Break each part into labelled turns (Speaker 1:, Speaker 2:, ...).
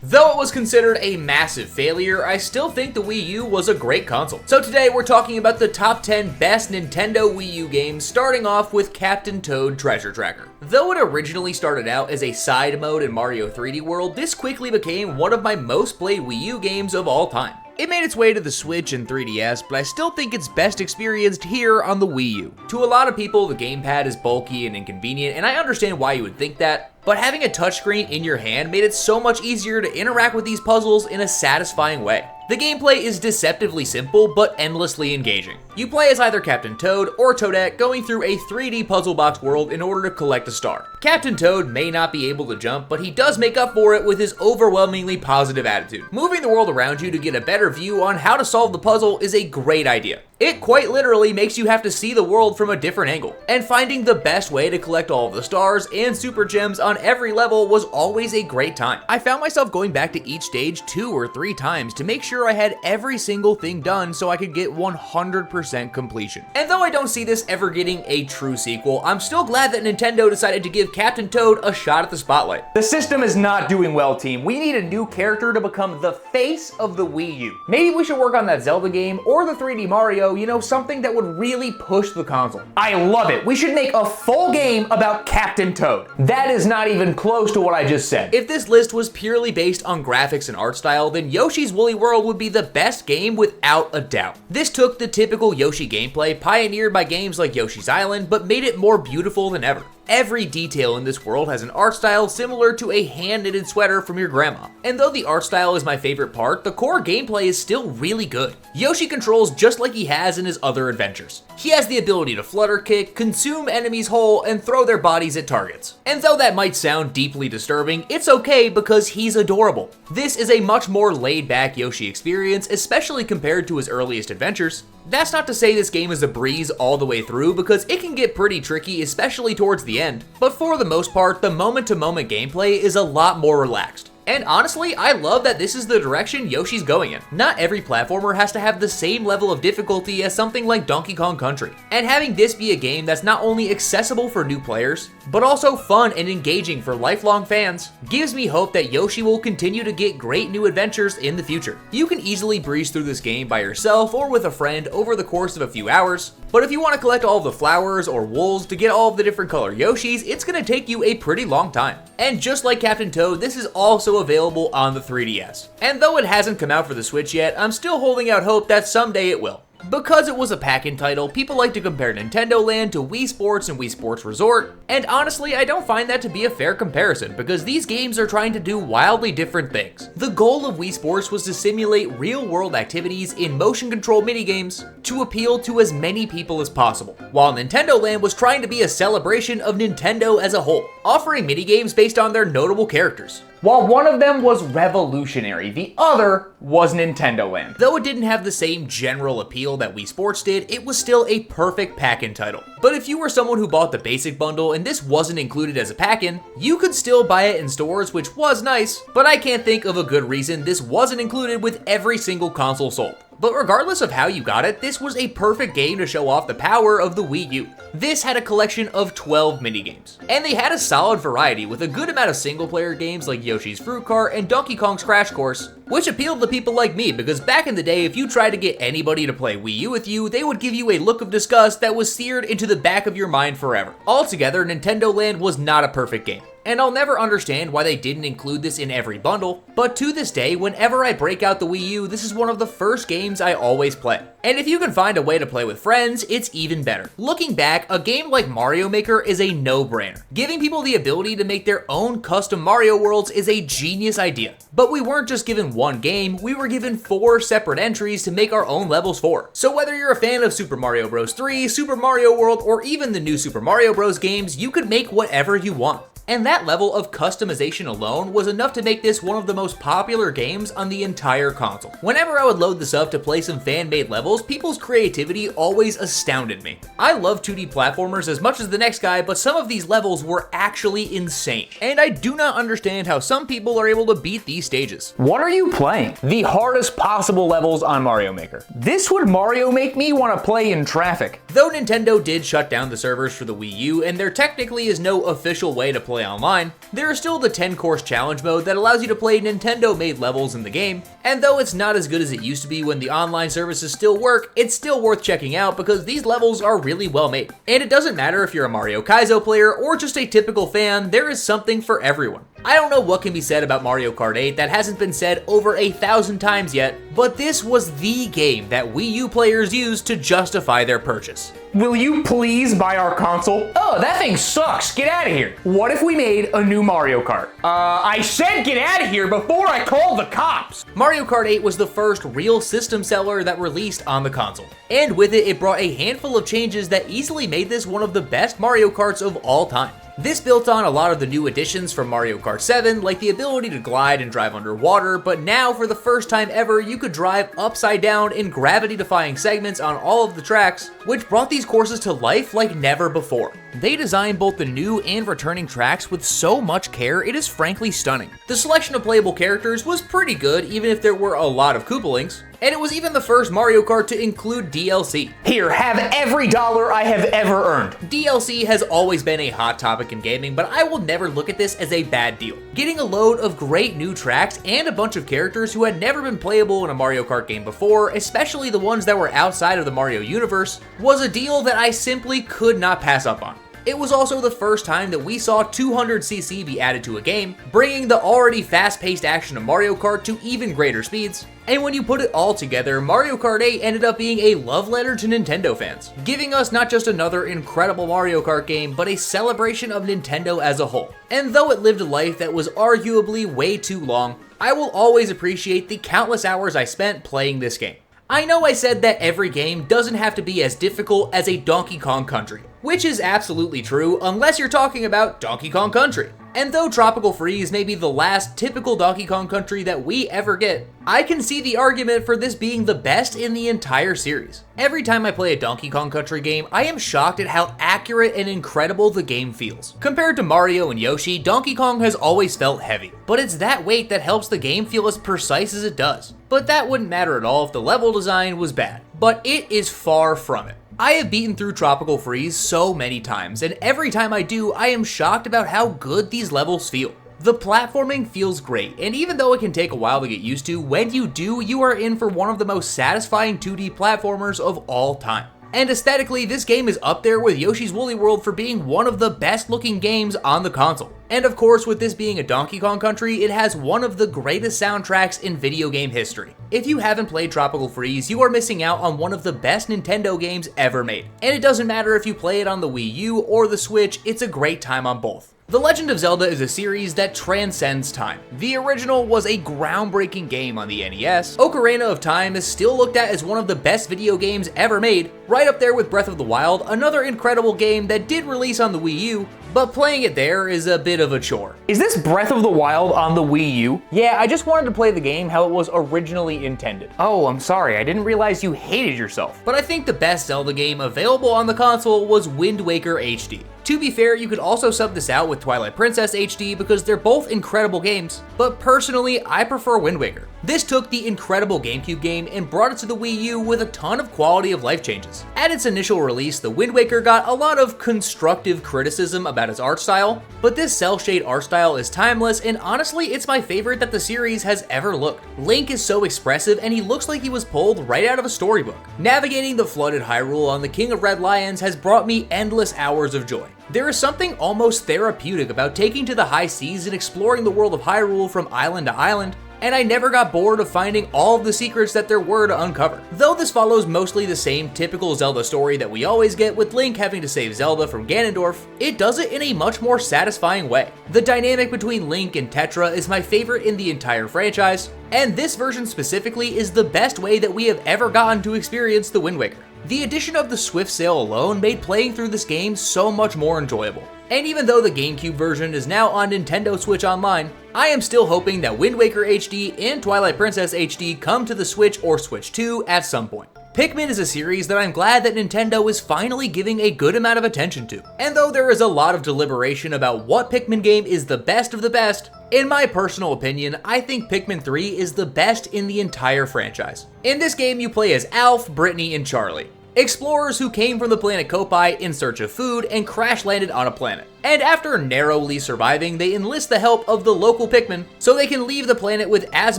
Speaker 1: Though it was considered a massive failure, I still think the Wii U was a great console. So today we're talking about the top 10 best Nintendo Wii U games, starting off with Captain Toad Treasure Tracker. Though it originally started out as a side mode in Mario 3D World, this quickly became one of my most played Wii U games of all time. It made its way to the Switch and 3DS, but I still think it's best experienced here on the Wii U. To a lot of people, the gamepad is bulky and inconvenient, and I understand why you would think that, but having a touchscreen in your hand made it so much easier to interact with these puzzles in a satisfying way. The gameplay is deceptively simple, but endlessly engaging. You play as either Captain Toad or Toadette going through a 3D puzzle box world in order to collect a star. Captain Toad may not be able to jump, but he does make up for it with his overwhelmingly positive attitude. Moving the world around you to get a better view on how to solve the puzzle is a great idea. It quite literally makes you have to see the world from a different angle, and finding the best way to collect all of the stars and super gems on every level was always a great time. I found myself going back to each stage 2 or 3 times to make sure I had every single thing done so I could get 100% completion. And though I don't see this ever getting a true sequel, I'm still glad that Nintendo decided to give Captain Toad a shot at the spotlight.
Speaker 2: The system is not doing well, team. We need a new character to become the face of the Wii U. Maybe we should work on that Zelda game or the 3D Mario, you know, something that would really push the console. I love it. We should make a full game about Captain Toad. That is not even close to what I just said.
Speaker 1: If this list was purely based on graphics and art style, then Yoshi's Woolly World would be the best game without a doubt. This took the typical Yoshi gameplay pioneered by games like Yoshi's Island, but made it more beautiful than ever. Every detail in this world has an art style similar to a hand-knitted sweater from your grandma. And though the art style is my favorite part, the core gameplay is still really good. Yoshi controls just like he has in his other adventures. He has the ability to flutter kick, consume enemies whole, and throw their bodies at targets. And though that might sound deeply disturbing, it's okay because he's adorable. This is a much more laid-back Yoshi experience, especially compared to his earliest adventures. That's not to say this game is a breeze all the way through, because it can get pretty tricky, especially towards the end. But for the most part, the moment-to-moment gameplay is a lot more relaxed. And honestly, I love that this is the direction Yoshi's going in. Not every platformer has to have the same level of difficulty as something like Donkey Kong Country. And having this be a game that's not only accessible for new players, but also fun and engaging for lifelong fans, gives me hope that Yoshi will continue to get great new adventures in the future. You can easily breeze through this game by yourself or with a friend over the course of a few hours, but if you want to collect all of the flowers or wools to get all of the different color Yoshis, it's going to take you a pretty long time. And just like Captain Toad, this is also available on the 3DS. And though it hasn't come out for the Switch yet, I'm still holding out hope that someday it will. Because it was a pack-in title, people like to compare Nintendo Land to Wii Sports and Wii Sports Resort, and honestly, I don't find that to be a fair comparison because these games are trying to do wildly different things. The goal of Wii Sports was to simulate real-world activities in motion-control minigames to appeal to as many people as possible, while Nintendo Land was trying to be a celebration of Nintendo as a whole, offering minigames based on their notable characters.
Speaker 2: While one of them was revolutionary, the other was Nintendo Land.
Speaker 1: Though it didn't have the same general appeal that Wii Sports did, it was still a perfect pack-in title. But if you were someone who bought the basic bundle and this wasn't included as a pack-in, you could still buy it in stores, which was nice, but I can't think of a good reason this wasn't included with every single console sold. But regardless of how you got it, this was a perfect game to show off the power of the Wii U. This had a collection of 12 minigames, and they had a solid variety with a good amount of single-player games like Yoshi's Fruit Cart and Donkey Kong's Crash Course, which appealed to people like me because back in the day, if you tried to get anybody to play Wii U with you, they would give you a look of disgust that was seared into the back of your mind forever. Altogether, Nintendo Land was not a perfect game. And I'll never understand why they didn't include this in every bundle, but to this day, whenever I break out the Wii U, this is one of the first games I always play. And if you can find a way to play with friends, it's even better. Looking back, a game like Mario Maker is a no-brainer. Giving people the ability to make their own custom Mario worlds is a genius idea. But we weren't just given one game, we were given 4 separate entries to make our own levels for. So whether you're a fan of Super Mario Bros. 3, Super Mario World, or even the new Super Mario Bros. Games, you could make whatever you want. And that level of customization alone was enough to make this one of the most popular games on the entire console. Whenever I would load this up to play some fan-made levels, people's creativity always astounded me. I love 2D platformers as much as the next guy, but some of these levels were actually insane. And I do not understand how some people are able to beat these stages.
Speaker 2: What are you playing? The hardest possible levels on Mario Maker. This would Mario make me want to play in traffic.
Speaker 1: Though Nintendo did shut down the servers for the Wii U, and there technically is no official way to play play online, there is still the 10-course challenge mode that allows you to play Nintendo-made levels in the game, and though it's not as good as it used to be when the online services still work, it's still worth checking out because these levels are really well made. And it doesn't matter if you're a Mario Kaizo player or just a typical fan, there is something for everyone. I don't know what can be said about Mario Kart 8 that hasn't been said over 1,000 times yet, but this was the game that Wii U players used to justify their purchase.
Speaker 2: Will you please buy our console? Oh, that thing sucks. Get out of here. What if we made a new Mario Kart? I said get out of here before I called the cops.
Speaker 1: Mario Kart 8 was the first real system seller that released on the console. And with it, it brought a handful of changes that easily made this one of the best Mario Karts of all time. This built on a lot of the new additions from Mario Kart 7, like the ability to glide and drive underwater, but now for the first time ever, you could drive upside down in gravity-defying segments on all of the tracks, which brought these courses to life like never before. They designed both the new and returning tracks with so much care, it is frankly stunning. The selection of playable characters was pretty good, even if there were a lot of Koopalings. And it was even the first Mario Kart to include DLC.
Speaker 2: Here, have every dollar I have ever earned.
Speaker 1: DLC has always been a hot topic in gaming, but I will never look at this as a bad deal. Getting a load of great new tracks and a bunch of characters who had never been playable in a Mario Kart game before, especially the ones that were outside of the Mario universe, was a deal that I simply could not pass up on. It was also the first time that we saw 200cc be added to a game, bringing the already fast-paced action of Mario Kart to even greater speeds. And when you put it all together, Mario Kart 8 ended up being a love letter to Nintendo fans, giving us not just another incredible Mario Kart game, but a celebration of Nintendo as a whole. And though it lived a life that was arguably way too long, I will always appreciate the countless hours I spent playing this game. I know I said that every game doesn't have to be as difficult as a Donkey Kong Country, which is absolutely true unless you're talking about Donkey Kong Country. And though Tropical Freeze may be the last typical Donkey Kong Country that we ever get, I can see the argument for this being the best in the entire series. Every time I play a Donkey Kong Country game, I am shocked at how accurate and incredible the game feels. Compared to Mario and Yoshi, Donkey Kong has always felt heavy, but it's that weight that helps the game feel as precise as it does. But that wouldn't matter at all if the level design was bad, but it is far from it. I have beaten through Tropical Freeze so many times, and every time I do, I am shocked about how good these levels feel. The platforming feels great, and even though it can take a while to get used to, when you do, you are in for one of the most satisfying 2D platformers of all time. And aesthetically, this game is up there with Yoshi's Woolly World for being one of the best looking games on the console. And of course, with this being a Donkey Kong Country, it has one of the greatest soundtracks in video game history. If you haven't played Tropical Freeze, you are missing out on one of the best Nintendo games ever made. And it doesn't matter if you play it on the Wii U or the Switch, it's a great time on both. The Legend of Zelda is a series that transcends time. The original was a groundbreaking game on the NES. Ocarina of Time is still looked at as one of the best video games ever made, right up there with Breath of the Wild, another incredible game that did release on the Wii U, but playing it there is a bit of a chore.
Speaker 2: Is this Breath of the Wild on the Wii U? Yeah, I just wanted to play the game how it was originally intended. Oh, I'm sorry, I didn't realize you hated yourself.
Speaker 1: But I think the best Zelda game available on the console was Wind Waker HD. To be fair, you could also sub this out with Twilight Princess HD because they're both incredible games, but personally, I prefer Wind Waker. This took the incredible GameCube game and brought it to the Wii U with a ton of quality of life changes. At its initial release, the Wind Waker got a lot of constructive criticism about its art style, but this cel-shade art style is timeless, and honestly, it's my favorite that the series has ever looked. Link is so expressive, and he looks like he was pulled right out of a storybook. Navigating the flooded Hyrule on the King of Red Lions has brought me endless hours of joy. There is something almost therapeutic about taking to the high seas and exploring the world of Hyrule from island to island, and I never got bored of finding all of the secrets that there were to uncover. Though this follows mostly the same typical Zelda story that we always get with Link having to save Zelda from Ganondorf, it does it in a much more satisfying way. The dynamic between Link and Tetra is my favorite in the entire franchise, and this version specifically is the best way that we have ever gotten to experience the Wind Waker. The addition of the Swift Sail alone made playing through this game so much more enjoyable. And even though the GameCube version is now on Nintendo Switch Online, I am still hoping that Wind Waker HD and Twilight Princess HD come to the Switch or Switch 2 at some point. Pikmin is a series that I'm glad that Nintendo is finally giving a good amount of attention to. And though there is a lot of deliberation about what Pikmin game is the best of the best, in my personal opinion, I think Pikmin 3 is the best in the entire franchise. In this game, you play as Alf, Brittany, and Charlie, explorers who came from the planet Kopai in search of food and crash landed on a planet. And after narrowly surviving, they enlist the help of the local Pikmin so they can leave the planet with as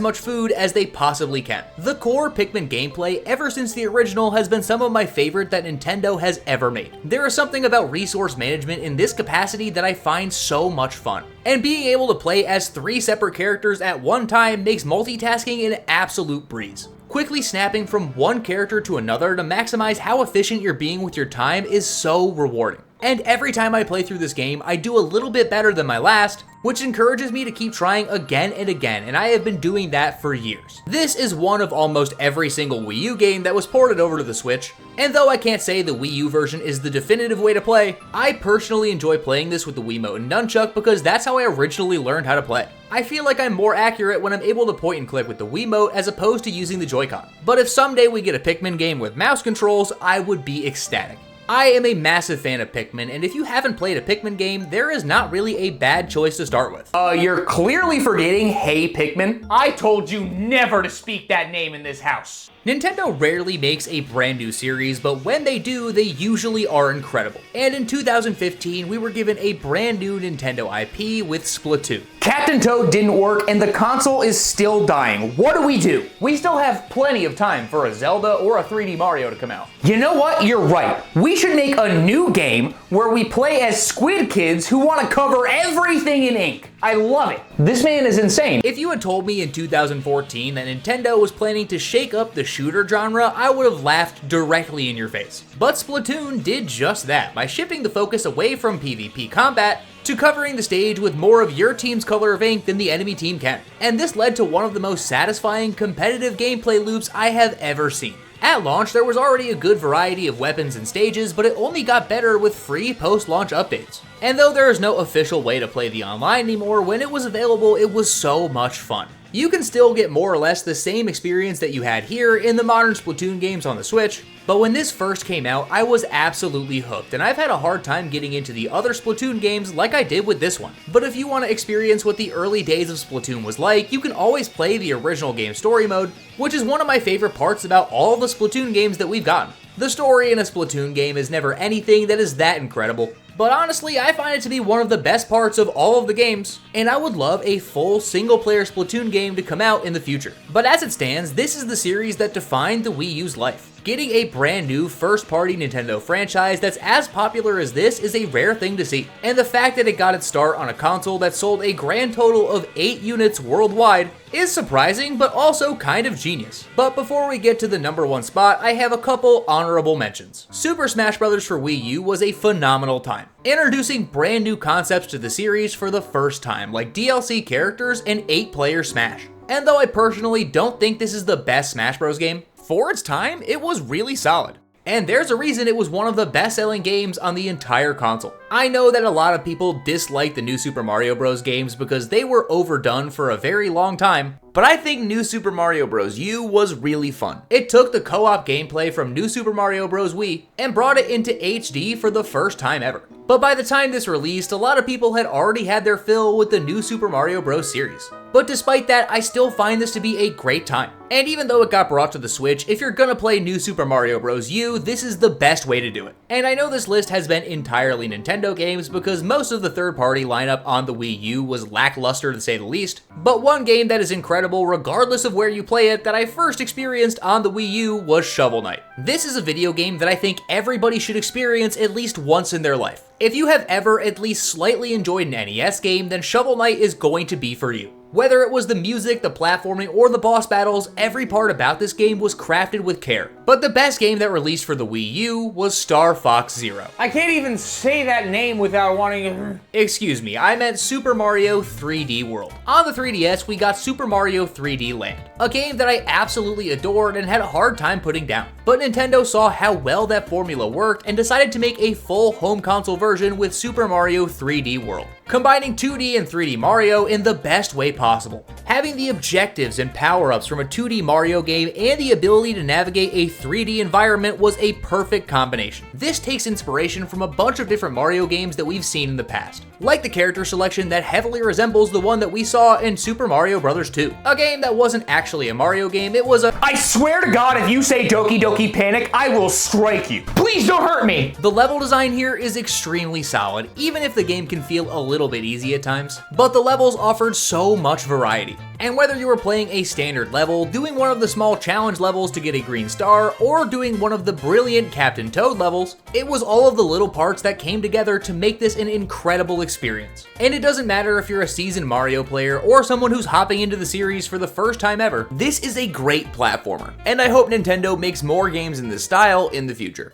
Speaker 1: much food as they possibly can. The core Pikmin gameplay ever since the original has been some of my favorite that Nintendo has ever made. There is something about resource management in this capacity that I find so much fun. And being able to play as 3 separate characters at one time makes multitasking an absolute breeze. Quickly snapping from one character to another to maximize how efficient you're being with your time is so rewarding. And every time I play through this game, I do a little bit better than my last, which encourages me to keep trying again and again, and I have been doing that for years. This is one of almost every single Wii U game that was ported over to the Switch, and though I can't say the Wii U version is the definitive way to play, I personally enjoy playing this with the Wiimote and Nunchuck because that's how I originally learned how to play. I feel like I'm more accurate when I'm able to point and click with the Wiimote as opposed to using the Joy-Con. But if someday we get a Pikmin game with mouse controls, I would be ecstatic. I am a massive fan of Pikmin, and if you haven't played a Pikmin game, there is not really a bad choice to start with.
Speaker 2: You're clearly forgetting Hey Pikmin. I told you never to speak that name in this house.
Speaker 1: Nintendo rarely makes a brand new series, but when they do, they usually are incredible. And in 2015, we were given a brand new Nintendo IP with Splatoon.
Speaker 2: Captain Toad didn't work and the console is still dying. What do? We still have plenty of time for a Zelda or a 3D Mario to come out. You know what? You're right. We should make a new game where we play as squid kids who want to cover everything in ink. I love it. This man is insane.
Speaker 1: If you had told me in 2014 that Nintendo was planning to shake up the shooter genre, I would have laughed directly in your face. But Splatoon did just that by shifting the focus away from PvP combat to covering the stage with more of your team's color of ink than the enemy team can. And this led to one of the most satisfying competitive gameplay loops I have ever seen. At launch, there was already a good variety of weapons and stages, but it only got better with free post-launch updates. And though there is no official way to play the online anymore, when it was available, it was so much fun. You can still get more or less the same experience that you had here in the modern Splatoon games on the Switch, but when this first came out, I was absolutely hooked, and I've had a hard time getting into the other Splatoon games like I did with this one. But if you want to experience what the early days of Splatoon was like, you can always play the original game story mode, which is one of my favorite parts about all the Splatoon games that we've gotten. The story in a Splatoon game is never anything that is that incredible, but honestly, I find it to be one of the best parts of all of the games, and I would love a full single-player Splatoon game to come out in the future. But as it stands, this is the series that defined the Wii U's life. Getting a brand new first-party Nintendo franchise that's as popular as this is a rare thing to see, and the fact that it got its start on a console that sold a grand total of 8 units worldwide is surprising, but also kind of genius. But before we get to the #1 spot, I have a couple honorable mentions. Super Smash Bros. For Wii U was a phenomenal time, introducing brand new concepts to the series for the first time, like DLC characters and 8-player Smash. And though I personally don't think this is the best Smash Bros. Game, for its time, it was really solid. And there's a reason it was one of the best-selling games on the entire console. I know that a lot of people dislike the new Super Mario Bros. Games because they were overdone for a very long time, but I think New Super Mario Bros. U was really fun. It took the co-op gameplay from New Super Mario Bros. Wii and brought it into HD for the first time ever. But by the time this released, a lot of people had already had their fill with the New Super Mario Bros. Series. But despite that, I still find this to be a great time. And even though it got brought to the Switch, if you're gonna play New Super Mario Bros. U, this is the best way to do it. And I know this list has been entirely Nintendo games because most of the third-party lineup on the Wii U was lackluster to say the least, but one game that is incredible regardless of where you play it that I first experienced on the Wii U was Shovel Knight. This is a video game that I think everybody should experience at least once in their life. If you have ever at least slightly enjoyed an NES game, then Shovel Knight is going to be for you. Whether it was the music, the platforming, or the boss battles, every part about this game was crafted with care. But the best game that released for the Wii U was Star Fox Zero.
Speaker 2: I can't even say that name without wanting to...
Speaker 1: Excuse me, I meant Super Mario 3D World. On the 3DS, we got Super Mario 3D Land, a game that I absolutely adored and had a hard time putting down. But Nintendo saw how well that formula worked and decided to make a full home console version with Super Mario 3D World. combining 2D and 3D Mario in the best way possible. Having the objectives and power-ups from a 2D Mario game and the ability to navigate a 3D environment was a perfect combination. This takes inspiration from a bunch of different Mario games that we've seen in the past, like the character selection that heavily resembles the one that we saw in Super Mario Bros. 2. A game that wasn't actually a Mario game, it was a—
Speaker 2: I swear to God, if you say Doki Doki Panic, I will strike you. Please don't hurt me.
Speaker 1: The level design here is extremely solid, even if the game can feel a little bit easy at times. But the levels offered so much variety. And whether you were playing a standard level, doing one of the small challenge levels to get a green star, or doing one of the brilliant Captain Toad levels, it was all of the little parts that came together to make this an incredible experience. And it doesn't matter if you're a seasoned Mario player or someone who's hopping into the series for the first time ever, this is a great platformer. And I hope Nintendo makes more games in this style in the future.